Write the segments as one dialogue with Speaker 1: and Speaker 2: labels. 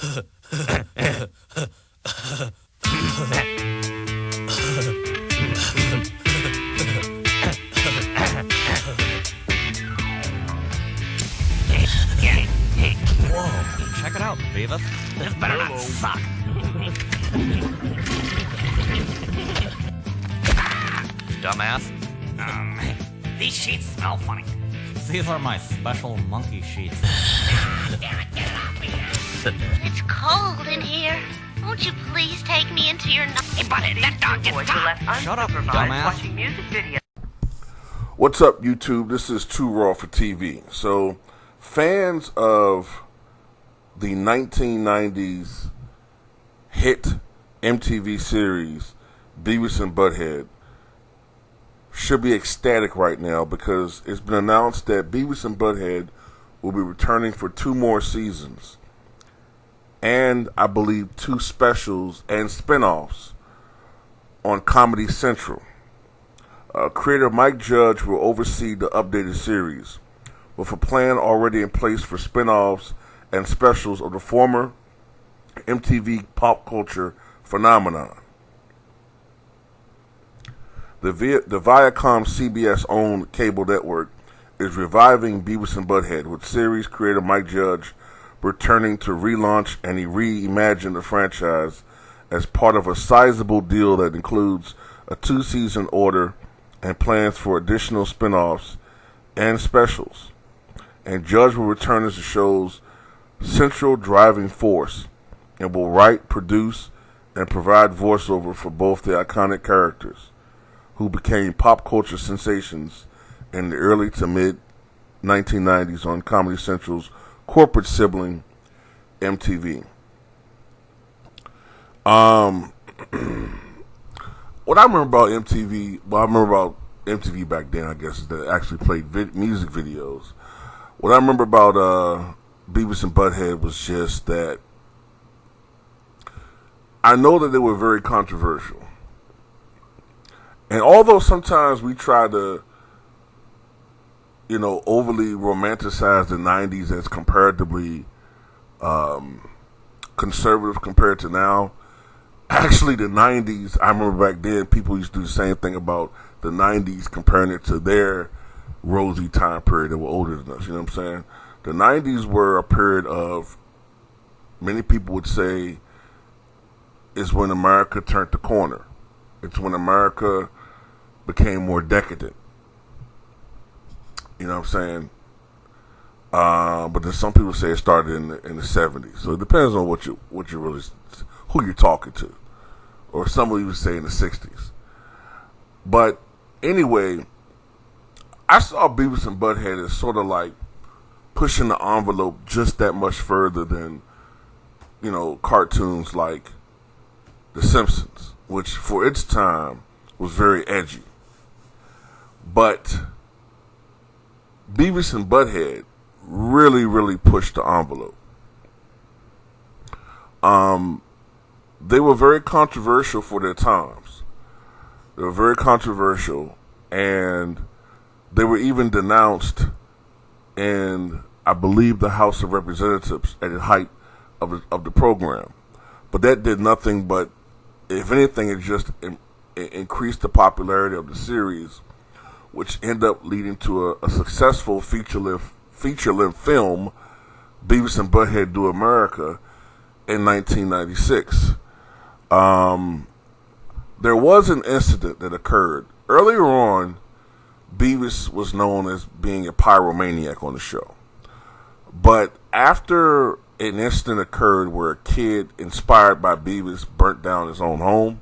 Speaker 1: Whoa, check it out, Beavis.
Speaker 2: This better not suck.
Speaker 1: Dumbass.
Speaker 2: These sheets smell funny.
Speaker 1: These are my special monkey sheets.
Speaker 2: Damn it, get it off me.
Speaker 3: It's cold in here. Won't you please take me into your...
Speaker 2: Hey, Butthead, that dog just talked.
Speaker 1: Shut up, dumbass.
Speaker 4: Watching music videos.
Speaker 5: What's up, YouTube? This is Too Raw for TV. So, fans of the 1990s hit MTV series Beavis and Butt-Head should be ecstatic right now because it's been announced that Beavis and Butt-Head will be returning for 2 more seasons and I believe 2 specials and spinoffs on Comedy Central. Creator Mike Judge will oversee the updated series, with a plan already in place for spinoffs and specials of the former MTV pop culture phenomenon. The Viacom CBS-owned cable network is reviving Beavis and Butt-Head, with series creator Mike Judge returning to relaunch and reimagine the franchise as part of a sizable deal that includes a 2-season order and plans for additional spin-offs and specials. And Judge will return as the show's central driving force and will write, produce, and provide voiceover for both the iconic characters who became pop culture sensations in the early to mid 1990s on Comedy Central's corporate sibling MTV. What I remember about MTV back then, I guess, is that it actually played music videos. What I remember about Beavis and Butt-Head was just that I know that they were very controversial. And although sometimes we try to, overly romanticize the 90s as comparatively conservative compared to now, actually the 90s, I remember back then people used to do the same thing about the 90s, comparing it to their rosy time period that were older than us, you know what I'm saying? The 90s were a period of, many people would say, is when America turned the corner. It's when America became more decadent. You know what I'm saying? But then some people say it started in the 70s. So it depends on what you really, who you're talking to. Or some would even say in the 60s. But anyway, I saw Beavis and Butt-Head as sort of like pushing the envelope just that much further than, cartoons like The Simpsons, which for its time was very edgy. But Beavis and Butt-Head really, really pushed the envelope. They were very controversial for their times. They were very controversial, and they were even denounced in, I believe, the House of Representatives at the height of the program. But that did nothing but, if anything, it just increased the popularity of the series, which ended up leading to a successful feature-length film, Beavis and Butt-Head Do America, in 1996. There was an incident that occurred. Earlier on, Beavis was known as being a pyromaniac on the show. But after an incident occurred where a kid inspired by Beavis burnt down his own home,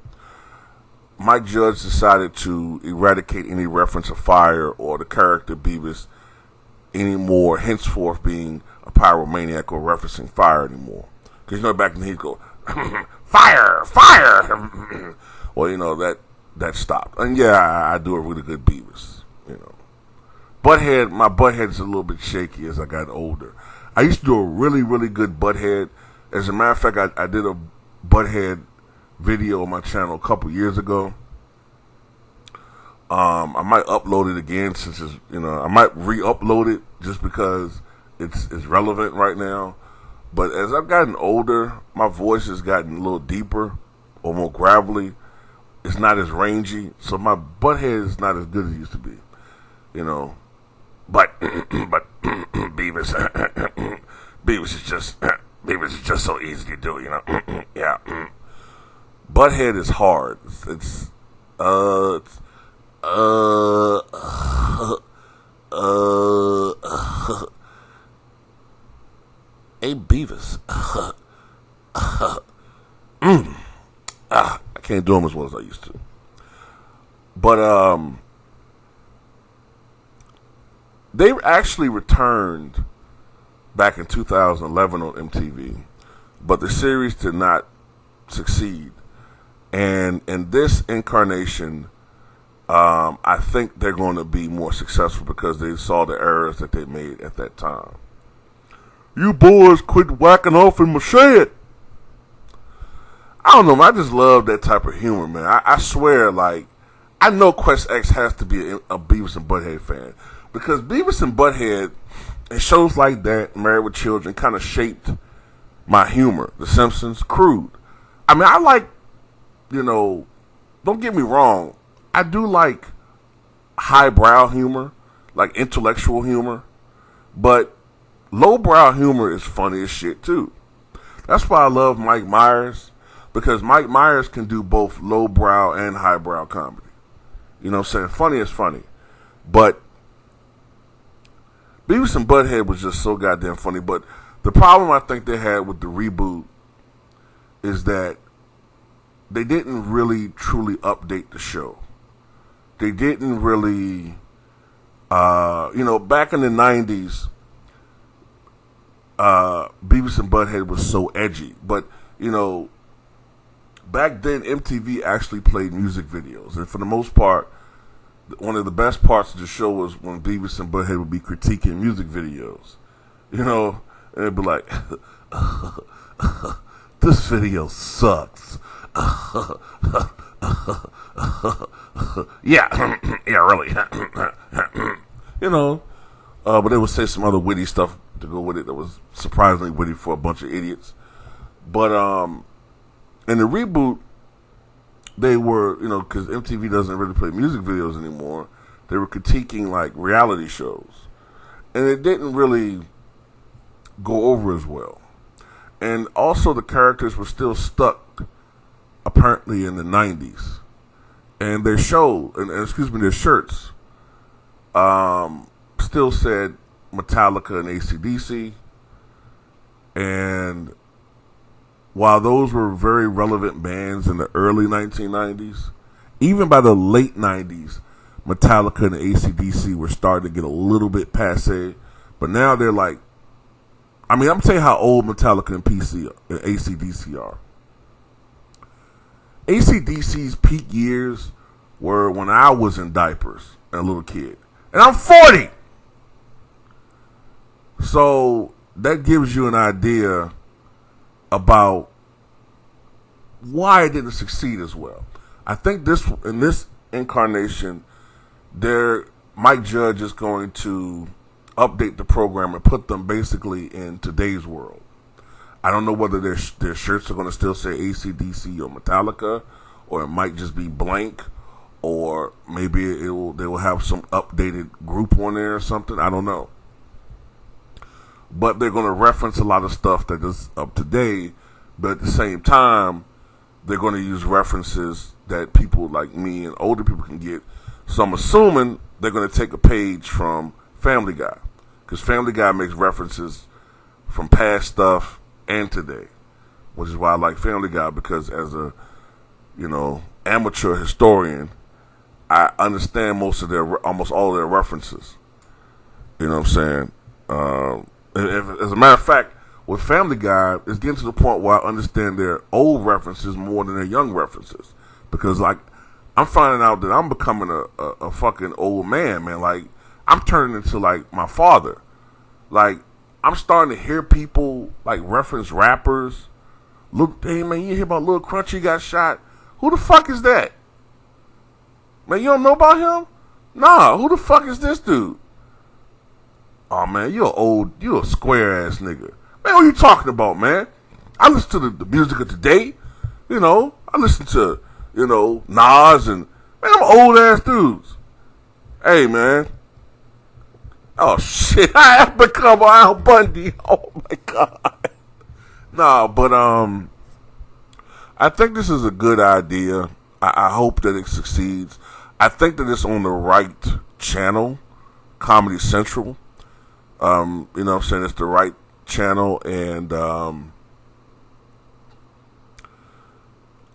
Speaker 5: Mike Judge decided to eradicate any reference of fire or the character Beavis anymore, henceforth being a pyromaniac or referencing fire anymore. Because back then he'd go, fire, fire! Well, that stopped. And yeah, I do a really good Beavis, Butthead, my Butthead's a little bit shaky as I got older. I used to do a really, really good Butthead. As a matter of fact, I did a Butthead video on my channel a couple years ago. I might upload it again since it's, I might re-upload it just because it's relevant right now. But as I've gotten older, my voice has gotten a little deeper or more gravelly. It's not as rangy, so my butthead is not as good as it used to be. You know, but Beavis, Beavis is just so easy to do. You know, yeah. Butthead is hard. It's Hey Beavis. I can't do them as well as I used to. But they actually returned back in 2011 on MTV, but the series did not succeed. And in this incarnation, I think they're going to be more successful because they saw the errors that they made at that time. You boys quit whacking off in my shed. I don't know, man. I just love that type of humor, man. I swear, like, I know Quest X has to be a Beavis and Butt-Head fan. Because Beavis and Butt-Head and shows like that, Married with Children, kind of shaped my humor. The Simpsons, crude. I mean, I like, you know, don't get me wrong, I do like highbrow humor, like intellectual humor, but lowbrow humor is funny as shit too. That's why I love Mike Myers, because Mike Myers can do both lowbrow and highbrow comedy. You know what I'm saying? Funny is funny. But Beavis and Butt-Head was just so goddamn funny. But the problem I think they had with the reboot is that they didn't really truly update the show. They didn't really, you know, back in the 90s, Beavis and Butt-Head was so edgy. But, you know, back then MTV actually played music videos. And for the most part, one of the best parts of the show was when Beavis and Butt-Head would be critiquing music videos. You know, and they'd be like, this video sucks. Yeah, yeah, really. You know, but they would say some other witty stuff to go with it that was surprisingly witty for a bunch of idiots. But in the reboot, they were, you know, because MTV doesn't really play music videos anymore, they were critiquing like reality shows, and it didn't really go over as well. And also the characters were still stuck apparently in the 90s, and their show, and excuse me, their shirts still said Metallica and AC/DC. And while those were very relevant bands in the early 1990s, even by the late 90s, Metallica and AC/DC were starting to get a little bit passe. But now they're like, I mean, I'm telling you how old Metallica and AC/DC are. AC/DC's peak years were when I was in diapers and a little kid. And I'm 40! So that gives you an idea about why it didn't succeed as well. I think in this incarnation, Mike Judge is going to update the program and put them basically in today's world. I don't know whether their shirts are going to still say AC/DC or Metallica, or it might just be blank, or maybe they will have some updated group on there or something. I don't know. But they're going to reference a lot of stuff that is up to date, but at the same time, they're going to use references that people like me and older people can get. So I'm assuming they're going to take a page from Family Guy, because Family Guy makes references from past stuff and today, which is why I like Family Guy, because as a, you know, amateur historian, I understand almost all of their references. You know what I'm saying? As a matter of fact, with Family Guy, it's getting to the point where I understand their old references more than their young references. Because, like, I'm finding out that I'm becoming a fucking old man, man. Like, I'm turning into, like, my father. Like, I'm starting to hear people, like, reference rappers. Look, hey, man, you hear about Lil Crunchy got shot? Who the fuck is that? Man, you don't know about him? Nah, who the fuck is this dude? Oh, man, you're a square-ass nigga. Man, what are you talking about, man? I listen to the music of today. You know, I listen to, Nas and, man, I'm old ass dudes. Hey, man. Oh, shit. I have become Al Bundy. Oh, my God. Nah, but, I think this is a good idea. I hope that it succeeds. I think that it's on the right channel, Comedy Central. You know what I'm saying? It's the right channel, and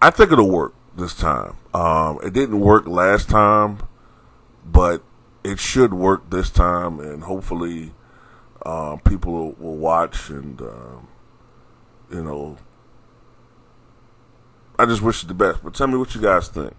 Speaker 5: I think it'll work this time. It didn't work last time, but it should work this time, and hopefully people will watch, and I just wish it the best. But tell me what you guys think.